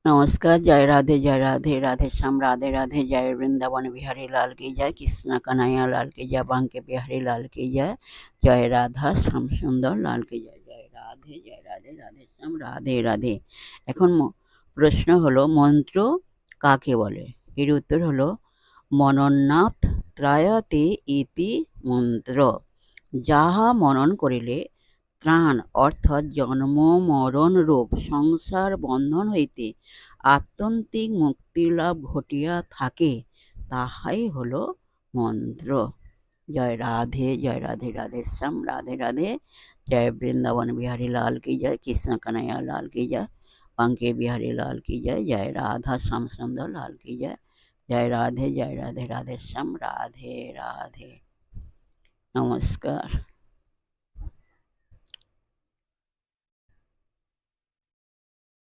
नमस्कार। जय राधे राधे श्याम राधे राधे। जय वृंदावन बिहारी लाल की जय, कृष्ण कन्हैया लाल की जय, बांके बिहारी लाल की जय, जय राधा श्याम सुंदर लाल की जय। जय राधे राधे श्याम राधे राधे। এখন প্রশ্ন হলো মন্ত্র কাকে বলে? এর উত্তর হলো মনন্নাথ ত্রায়তে ইতি মন্ত্র। যাহা মনন করিলে ত্রাণ অর্থাৎ জন্ম মরণ রূপ সংসার বন্ধন হইতে আত্যন্তিক মুক্তিলাভ ঘটিয়া থাকে, তাহাই হলো মন্ত্র। জয় রাধে রাধে শ্যাম রাধে রাধে। जय वृंदावन बिहारी लाल की जय, कृष्ण कन्हैया लाल की जय, बांके बिहारी लाल की जय, जय राधा श्याम सुंदर लाल की जय। जय राधे राधे श्याम राधे राधे। नमस्कार।